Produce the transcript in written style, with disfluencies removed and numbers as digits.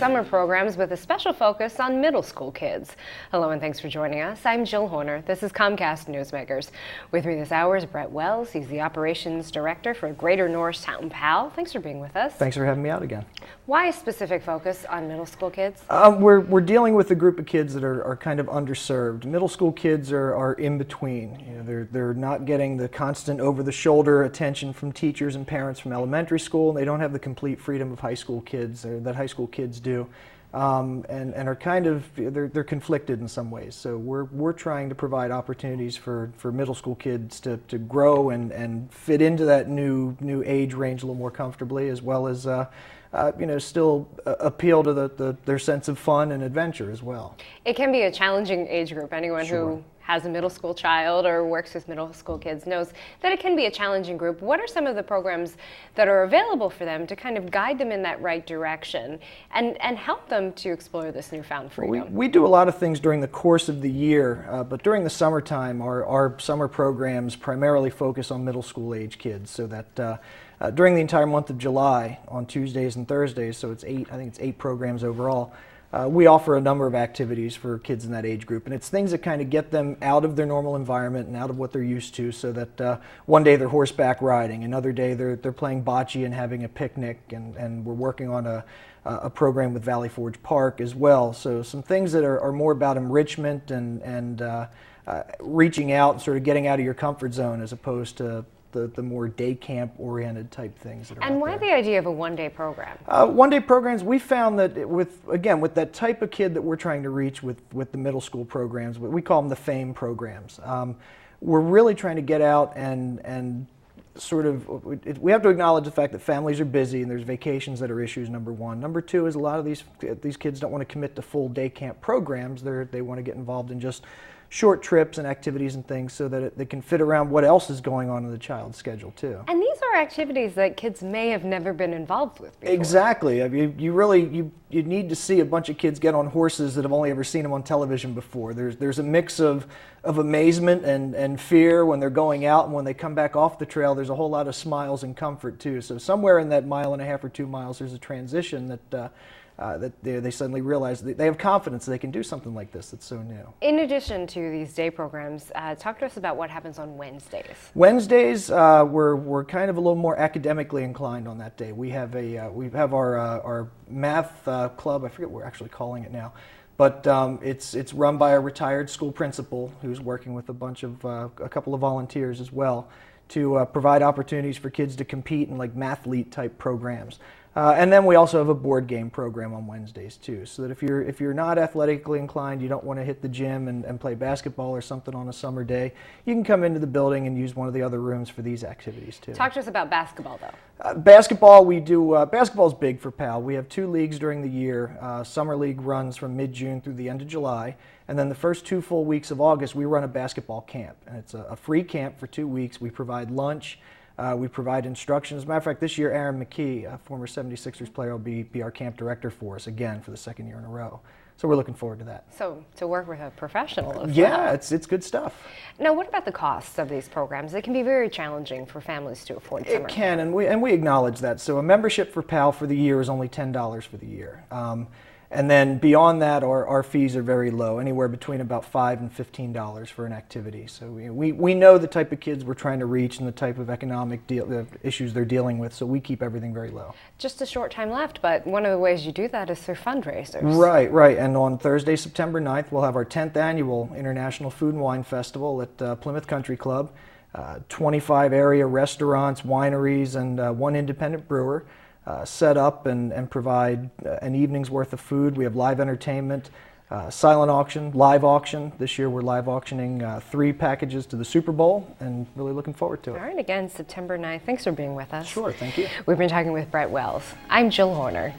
summer programs with a special focus on middle school kids. Hello and thanks for joining us. I'm Jill Horner. This is Comcast Newsmakers. With me this hour is Brett Wells. He's the Operations Director for Greater Norristown PAL. Thanks for being with us. Thanks for having me out again. Why a specific focus on middle school kids? We're dealing with a group of kids that are kind of underserved. Middle school kids are in between. You know, they're not getting the constant over-the-shoulder attention from teachers and parents from elementary school, and they don't have the complete freedom of high school kids that high school kids do, and are kind of they're conflicted in some ways. So we're trying to provide opportunities for middle school kids to grow and fit into that new age range a little more comfortably, as well as still appeal to their sense of fun and adventure as well. It can be a challenging age group. Anyone who has a middle school child or works with middle school kids knows that it can be a challenging group. What are some of the programs that are available for them to kind of guide them in that right direction and help them to explore this newfound freedom? Well, we do a lot of things during the course of the year, but during the summertime, our summer programs primarily focus on middle school age kids, so that during the entire month of July, on Tuesdays and Thursdays, so I think it's 8 programs overall, we offer a number of activities for kids in that age group, and it's things that kind of get them out of their normal environment and out of what they're used to, so that one day they're horseback riding, another day they're playing bocce and having a picnic, and we're working on a program with Valley Forge Park as well. So some things that are more about enrichment and reaching out and sort of getting out of your comfort zone, as opposed to the more day camp oriented type things that are And out why there. the idea of a one-day program? One-day programs, we found that with that type of kid that we're trying to reach with the middle school programs, we call them the FAME programs. We're really trying to get out and sort of, we have to acknowledge the fact that families are busy and there's vacations that are issues, number one. Number two is a lot of these kids don't want to commit to full day camp programs. They want to get involved in just short trips and activities and things, so that they can fit around what else is going on in the child's schedule too. And these are activities that kids may have never been involved with before. Exactly. I mean, you need to see a bunch of kids get on horses that have only ever seen them on television before. There's a mix of amazement and fear when they're going out, and when they come back off the trail, there's a whole lot of smiles and comfort too. So somewhere in that 1.5 miles or 2 miles, there's a transition that they suddenly realize that they have confidence that they can do something like this that's so new. In addition to these day programs, talk to us about what happens on Wednesdays. Wednesdays, we're kind of a little more academically inclined on that day. We have our math club. I forget what we're actually calling it now, but it's run by a retired school principal who's working with a couple of volunteers as well, to provide opportunities for kids to compete in like mathlete type programs. And then we also have a board game program on Wednesdays too, so that if you're not athletically inclined, you don't want to hit the gym and play basketball or something on a summer day, you can come into the building and use one of the other rooms for these activities too. Talk to us about basketball though. Basketball, basketball's big for PAL. We have 2 leagues during the year. Summer league runs from mid-June through the end of July, and then the first 2 full weeks of August we run a basketball camp, and it's a free camp for 2 weeks. We provide lunch. We provide instruction. As a matter of fact, this year Aaron McKee, a former 76ers player, will be our camp director for us again for the 2nd year in a row. So we're looking forward to that. So to work with a professional. Yeah, it's good stuff. Now, what about the costs of these programs? It can be very challenging for families to afford summer. It can, and we acknowledge that. So a membership for PAL for the year is only $10 for the year. And then beyond that, our fees are very low, anywhere between about $5 and $15 for an activity. So we know the type of kids we're trying to reach and the type of economic issues they're dealing with, so we keep everything very low. Just a short time left, but one of the ways you do that is through fundraisers. Right. And on Thursday, September 9th, we'll have our 10th annual International Food and Wine Festival at Plymouth Country Club. 25 area restaurants, wineries, and 1 independent brewer. Set up and provide an evening's worth of food. We have live entertainment, silent auction, live auction. This year we're live auctioning 3 packages to the Super Bowl, and really looking forward to it. All right, again, September 9th. Thanks for being with us. Sure, thank you. We've been talking with Brett Wells. I'm Jill Horner.